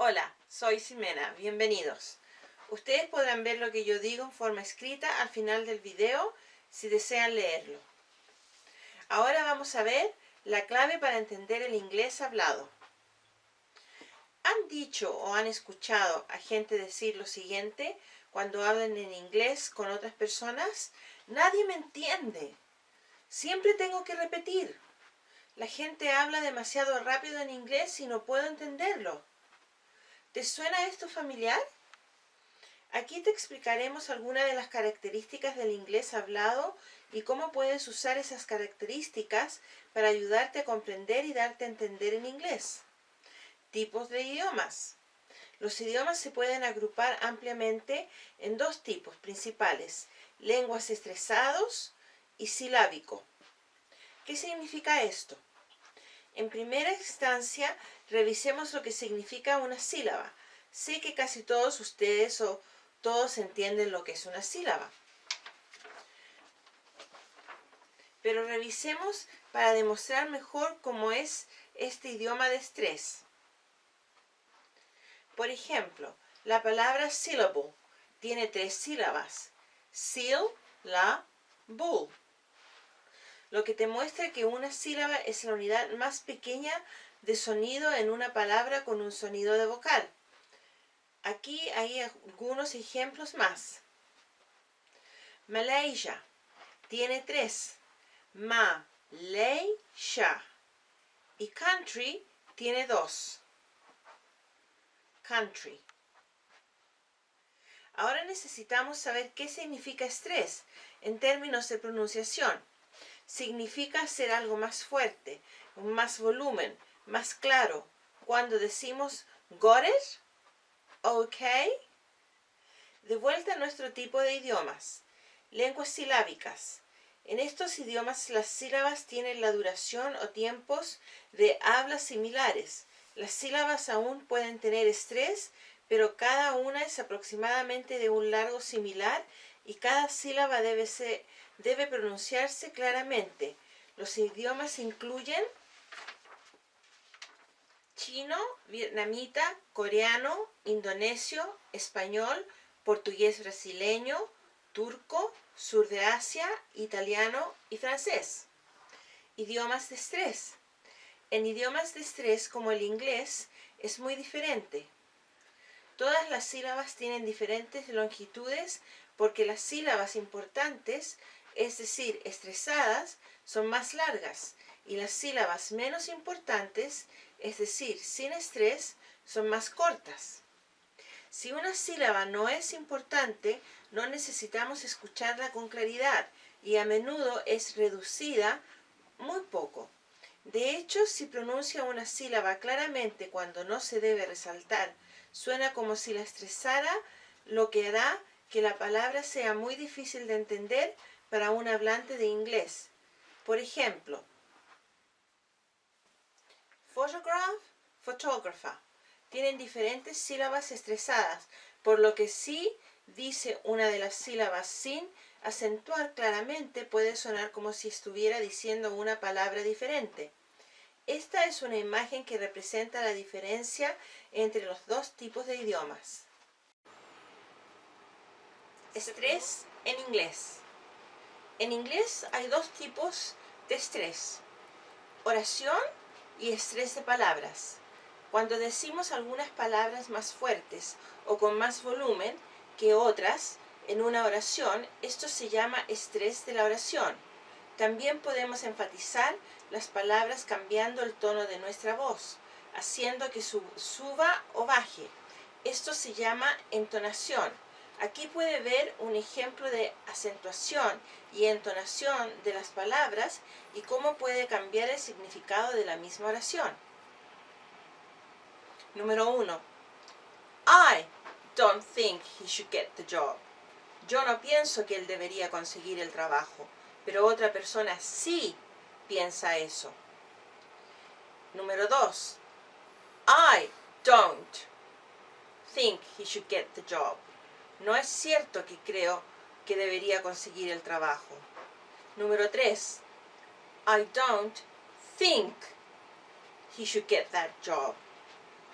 Hola, soy Ximena, bienvenidos. Ustedes podrán ver lo que yo digo en forma escrita al final del video si desean leerlo. Ahora vamos a ver la clave para entender el inglés hablado. ¿Han dicho o han escuchado a gente decir lo siguiente cuando hablan en inglés con otras personas? Nadie me entiende. Siempre tengo que repetir. La gente habla demasiado rápido en inglés y no puedo entenderlo. ¿Te suena esto familiar? Aquí te explicaremos algunas de las características del inglés hablado y cómo puedes usar esas características para ayudarte a comprender y darte a entender en inglés. Tipos de idiomas. Los idiomas se pueden agrupar ampliamente en dos tipos principales: lenguas estresados y silábico. ¿Qué significa esto? En primera instancia, revisemos lo que significa una sílaba. Sé que casi todos ustedes o todos entienden lo que es una sílaba. Pero revisemos para demostrar mejor cómo es este idioma de estrés. Por ejemplo, la palabra syllable tiene 3 sílabas. Syllable. Lo que te muestra que una sílaba es la unidad más pequeña de sonido en una palabra con un sonido de vocal. Aquí hay algunos ejemplos más. Malaysia tiene 3. Ma-lay-sha. Y country tiene 2. Country. Ahora necesitamos saber qué significa estrés en términos de pronunciación. Significa hacer algo más fuerte, con más volumen, más claro. Cuando decimos got it, okay. De vuelta a nuestro tipo de idiomas. Lenguas silábicas. En estos idiomas las sílabas tienen la duración o tiempos de hablas similares. Las sílabas aún pueden tener estrés, pero cada una es aproximadamente de un largo similar y cada sílaba debe pronunciarse claramente. Los idiomas incluyen chino, vietnamita, coreano, indonesio, español, portugués brasileño, turco, sur de Asia, italiano y francés. Idiomas de estrés. En idiomas de estrés como el inglés es muy diferente. Todas las sílabas tienen diferentes longitudes porque las sílabas importantes, es decir, estresadas, son más largas y las sílabas menos importantes, es decir, sin estrés, son más cortas. Si una sílaba no es importante, no necesitamos escucharla con claridad y a menudo es reducida muy poco. De hecho, si pronuncia una sílaba claramente cuando no se debe resaltar, suena como si la estresara, lo que hará que la palabra sea muy difícil de entender para un hablante de inglés. Por ejemplo, photograph, photographer. Tienen diferentes sílabas estresadas, por lo que si dice una de las sílabas sin acentuar claramente, puede sonar como si estuviera diciendo una palabra diferente. Esta es una imagen que representa la diferencia entre los dos tipos de idiomas. Estrés en inglés. En inglés hay dos tipos de estrés: oración y estrés de palabras. Cuando decimos algunas palabras más fuertes o con más volumen que otras en una oración, esto se llama estrés de la oración. También podemos enfatizar las palabras cambiando el tono de nuestra voz, haciendo que suba o baje. Esto se llama entonación. Aquí puede ver un ejemplo de acentuación y entonación de las palabras y cómo puede cambiar el significado de la misma oración. Número 1. I don't think he should get the job. Yo no pienso que él debería conseguir el trabajo, pero otra persona sí piensa eso. Número 2. I don't think he should get the job. No es cierto que creo que debería conseguir el trabajo. Número 3. I don't think he should get that job.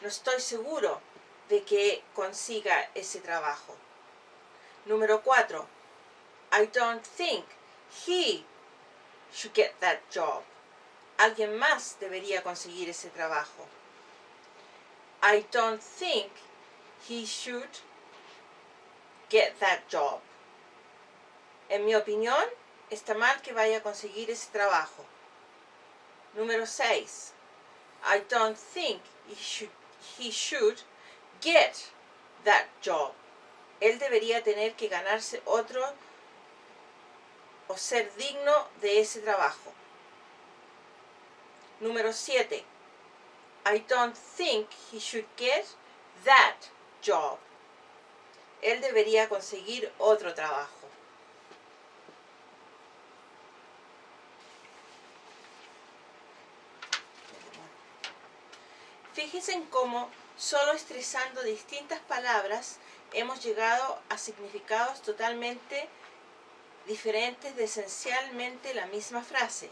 No estoy seguro de que consiga ese trabajo. Número 4. I don't think he should get that job. Alguien más debería conseguir ese trabajo. I don't think he should get that job. En mi opinión, está mal que vaya a conseguir ese trabajo. Número 6. I don't think he should get that job. Él debería tener que ganarse otro o ser digno de ese trabajo. Número 7. I don't think he should get that job. Él debería conseguir otro trabajo. Fíjense en cómo, solo estresando distintas palabras, hemos llegado a significados totalmente diferentes de esencialmente la misma frase.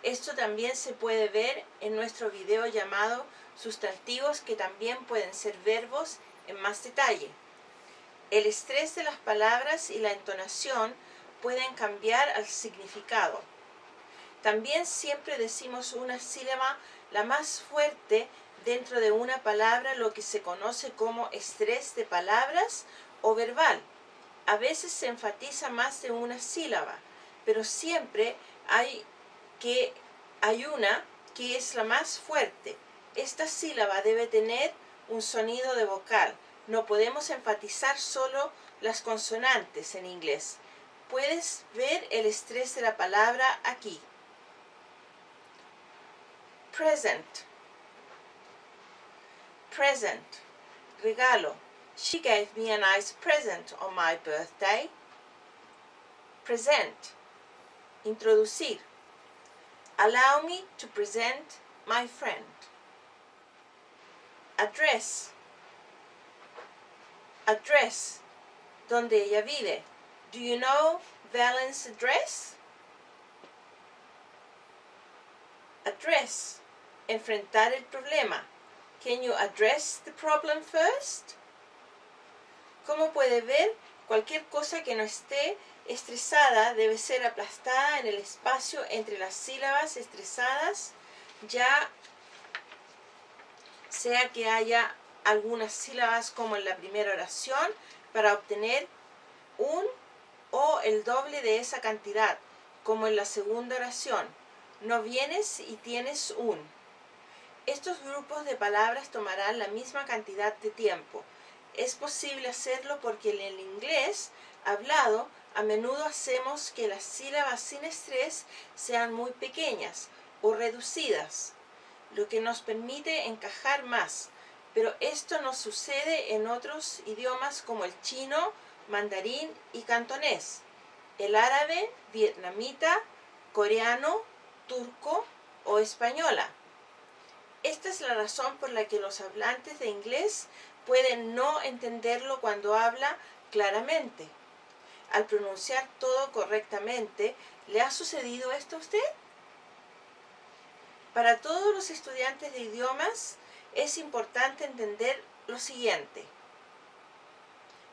Esto también se puede ver en nuestro video llamado sustantivos, que también pueden ser verbos, en más detalle. El estrés de las palabras y la entonación pueden cambiar al significado. También siempre decimos una sílaba la más fuerte dentro de una palabra, lo que se conoce como estrés de palabras o verbal. A veces se enfatiza más de una sílaba, pero siempre hay una que es la más fuerte. Esta sílaba debe tener un sonido de vocal. No podemos enfatizar solo las consonantes en inglés. Puedes ver el estrés de la palabra aquí. Present. Present. Regalo. She gave me a nice present on my birthday. Present. Introducir. Allow me to present my friend. Address. Address. Donde ella vive. Do you know Valen's address? Address. Enfrentar el problema. Can you address the problem first? Como puede ver, cualquier cosa que no esté estresada debe ser aplastada en el espacio entre las sílabas estresadas, ya sea que haya algunas sílabas como en la primera oración, para obtener un o el doble de esa cantidad, como en la segunda oración. No vienes y tienes un. Estos grupos de palabras tomarán la misma cantidad de tiempo. Es posible hacerlo porque en el inglés hablado a menudo hacemos que las sílabas sin estrés sean muy pequeñas o reducidas, lo que nos permite encajar más, pero esto no sucede en otros idiomas como el chino, mandarín y cantonés, el árabe, vietnamita, coreano, turco o española. Esta es la razón por la que los hablantes de inglés pueden no entenderlo cuando habla claramente. Al pronunciar todo correctamente, ¿le ha sucedido esto a usted? Para todos los estudiantes de idiomas es importante entender lo siguiente.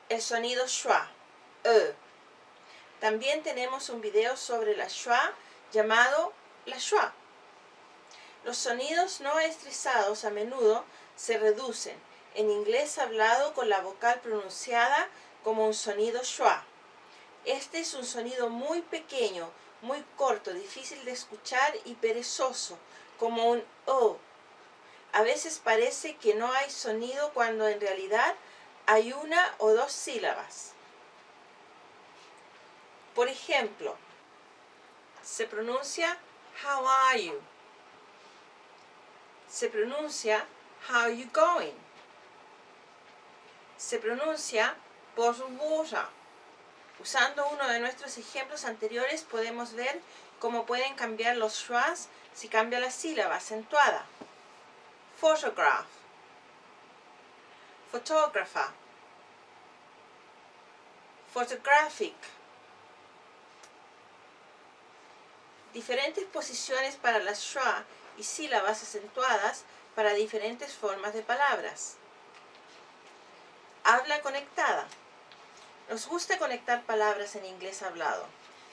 El sonido schwa, También tenemos un video sobre la schwa llamado la schwa. Los sonidos no estresados a menudo se reducen en inglés hablado con la vocal pronunciada como un sonido schwa. Este es un sonido muy pequeño, muy corto, difícil de escuchar y perezoso, como un o. A veces parece que no hay sonido cuando en realidad hay una o dos sílabas. Por ejemplo, se pronuncia how are you. Se pronuncia how are you going. Se pronuncia bottled water. Usando uno de nuestros ejemplos anteriores podemos ver cómo pueden cambiar los schwas si cambia la sílaba acentuada. Photograph. Photographer. Photographic. Diferentes posiciones para las schwa y sílabas acentuadas para diferentes formas de palabras. Habla conectada. Nos gusta conectar palabras en inglés hablado.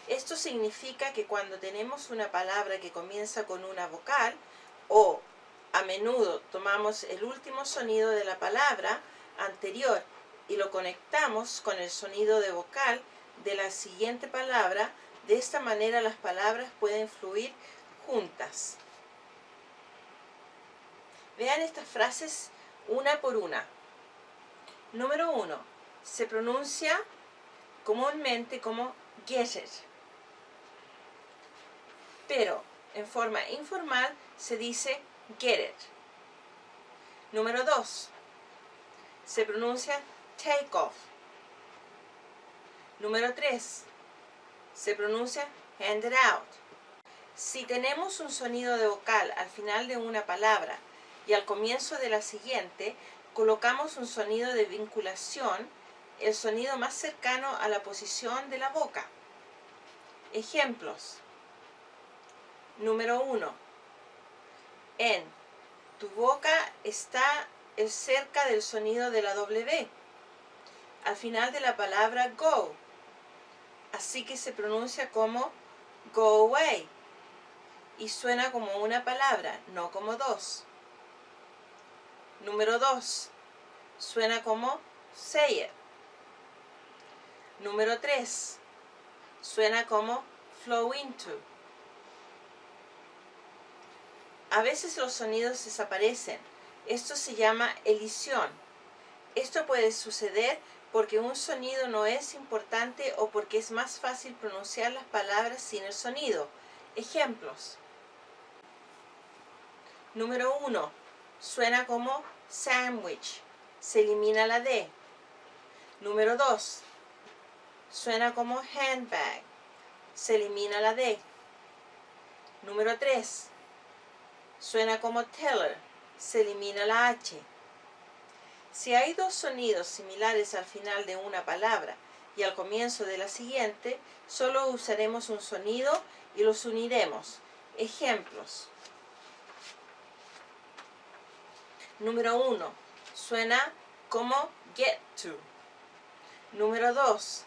Esto significa que cuando tenemos una palabra que comienza con una vocal o a menudo tomamos el último sonido de la palabra anterior y lo conectamos con el sonido de vocal de la siguiente palabra, de esta manera las palabras pueden fluir juntas. Vean estas frases una por una. Número 1. Se pronuncia comúnmente como get it, pero en forma informal se dice get it. Número 2. Se pronuncia take off. Número 3. Se pronuncia hand it out. Si tenemos un sonido de vocal al final de una palabra y al comienzo de la siguiente, colocamos un sonido de vinculación, el sonido más cercano a la posición de la boca. Ejemplos. Número 1. En tu boca está cerca del sonido de la W, al final de la palabra go, así que se pronuncia como go away y suena como una palabra, no como dos. Número 2. Suena como say it. Número 3. Suena como flow into. A veces los sonidos desaparecen. Esto se llama elisión. Esto puede suceder porque un sonido no es importante o porque es más fácil pronunciar las palabras sin el sonido. Ejemplos. Número 1. Suena como sandwich. Se elimina la D. Número 2. Suena como handbag. Se elimina la D. Número 3. Suena como teller. Se elimina la H. Si hay dos sonidos similares al final de una palabra y al comienzo de la siguiente, solo usaremos un sonido y los uniremos. Ejemplos. Número 1. Suena como get to. Número 2.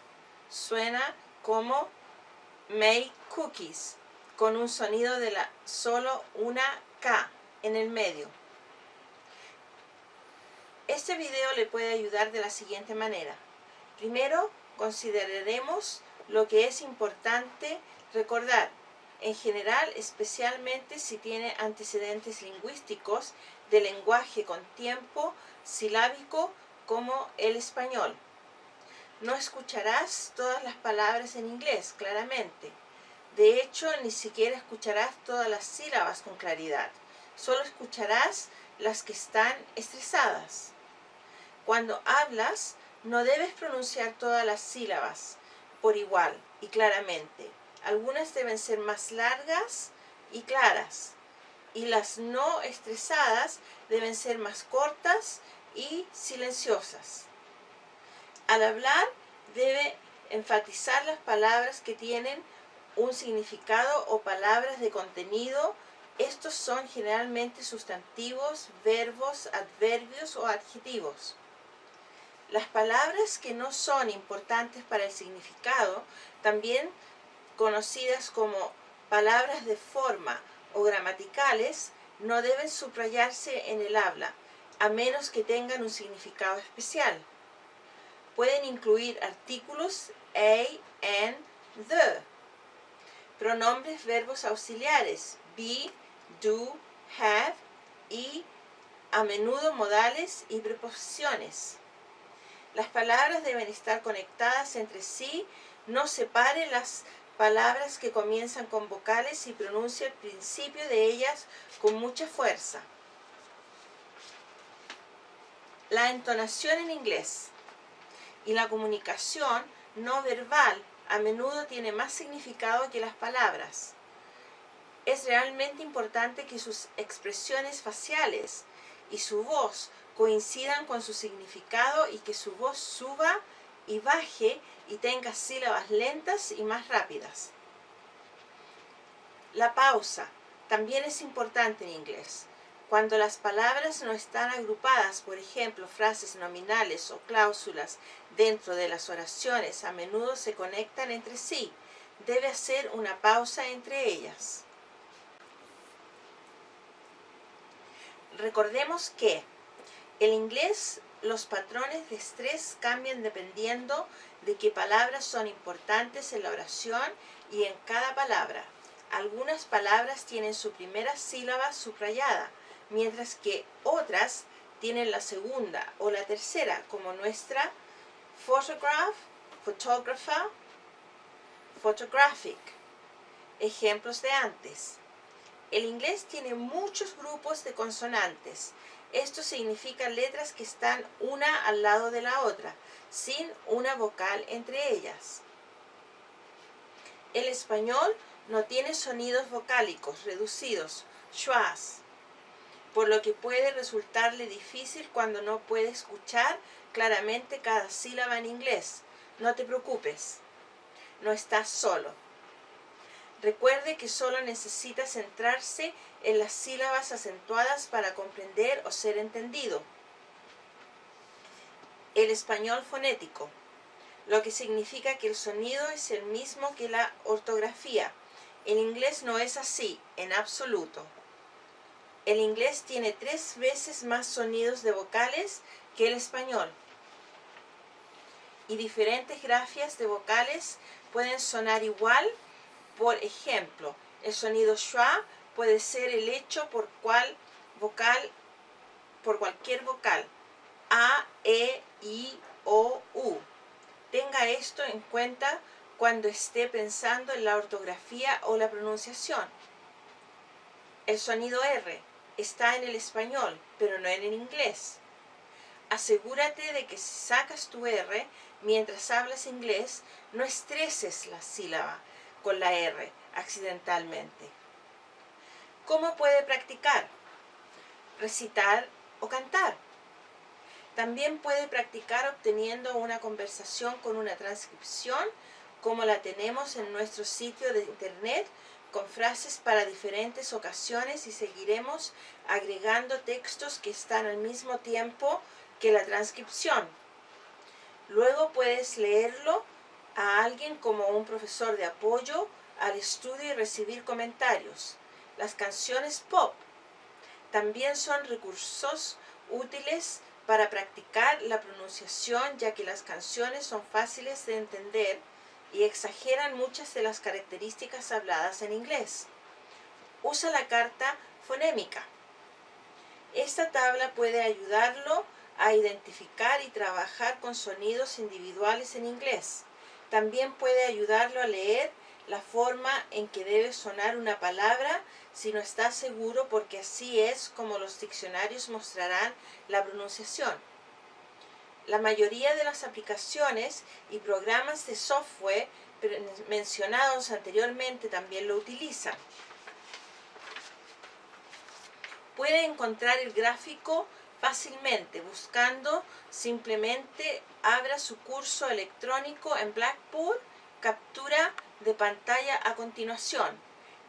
Suena como make cookies, con un sonido de solo una K en el medio. Este video le puede ayudar de la siguiente manera. Primero, consideraremos lo que es importante recordar, en general, especialmente si tiene antecedentes lingüísticos de lenguaje con tiempo silábico como el español. No escucharás todas las palabras en inglés, claramente. De hecho, ni siquiera escucharás todas las sílabas con claridad. Solo escucharás las que están estresadas. Cuando hablas, no debes pronunciar todas las sílabas por igual y claramente. Algunas deben ser más largas y claras, y las no estresadas deben ser más cortas y silenciosas. Al hablar, debe enfatizar las palabras que tienen un significado o palabras de contenido. Estos son generalmente sustantivos, verbos, adverbios o adjetivos. Las palabras que no son importantes para el significado, también conocidas como palabras de forma o gramaticales, no deben subrayarse en el habla, a menos que tengan un significado especial. Pueden incluir artículos a, and, the, pronombres verbos auxiliares be, do, have y a menudo modales y preposiciones. Las palabras deben estar conectadas entre sí. No separe las palabras que comienzan con vocales y pronuncie el principio de ellas con mucha fuerza. La entonación en inglés y la comunicación no verbal a menudo tiene más significado que las palabras. Es realmente importante que sus expresiones faciales y su voz coincidan con su significado y que su voz suba y baje y tenga sílabas lentas y más rápidas. La pausa también es importante en inglés. Cuando las palabras no están agrupadas, por ejemplo, frases nominales o cláusulas dentro de las oraciones, a menudo se conectan entre sí. Debe hacer una pausa entre ellas. Recordemos que en inglés los patrones de estrés cambian dependiendo de qué palabras son importantes en la oración y en cada palabra. Algunas palabras tienen su primera sílaba subrayada, mientras que otras tienen la segunda o la tercera, como nuestra photograph, photographer, photographic. Ejemplos de antes. El inglés tiene muchos grupos de consonantes. Esto significa letras que están una al lado de la otra, sin una vocal entre ellas. El español no tiene sonidos vocálicos reducidos, schwas, por lo que puede resultarle difícil cuando no puede escuchar claramente cada sílaba en inglés. No te preocupes, no estás solo. Recuerde que solo necesita centrarse en las sílabas acentuadas para comprender o ser entendido. El español fonético, lo que significa que el sonido es el mismo que la ortografía. En inglés no es así, en absoluto. El inglés tiene 3 veces más sonidos de vocales que el español. Y diferentes grafías de vocales pueden sonar igual. Por ejemplo, el sonido schwa puede ser el hecho por cualquier vocal. A, E, I, O, U. Tenga esto en cuenta cuando esté pensando en la ortografía o la pronunciación. El sonido R está en el español, pero no en el inglés. Asegúrate de que si sacas tu R mientras hablas inglés, no estreses la sílaba con la R accidentalmente. ¿Cómo puede practicar? Recitar o cantar. También puede practicar obteniendo una conversación con una transcripción, como la tenemos en nuestro sitio de internet, con frases para diferentes ocasiones, y seguiremos agregando textos que están al mismo tiempo que la transcripción. Luego puedes leerlo a alguien como un profesor de apoyo al estudio y recibir comentarios. Las canciones pop también son recursos útiles para practicar la pronunciación, ya que las canciones son fáciles de entender y exageran muchas de las características habladas en inglés. Usa la carta fonémica. Esta tabla puede ayudarlo a identificar y trabajar con sonidos individuales en inglés. También puede ayudarlo a leer la forma en que debe sonar una palabra si no está seguro, porque así es como los diccionarios mostrarán la pronunciación. La mayoría de las aplicaciones y programas de software mencionados anteriormente también lo utilizan. Puede encontrar el gráfico fácilmente buscando. Simplemente abra su curso electrónico en Blackboard, captura de pantalla a continuación.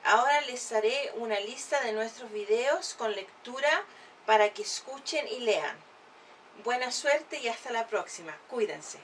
Ahora les haré una lista de nuestros videos con lectura para que escuchen y lean. Buena suerte y hasta la próxima. Cuídense.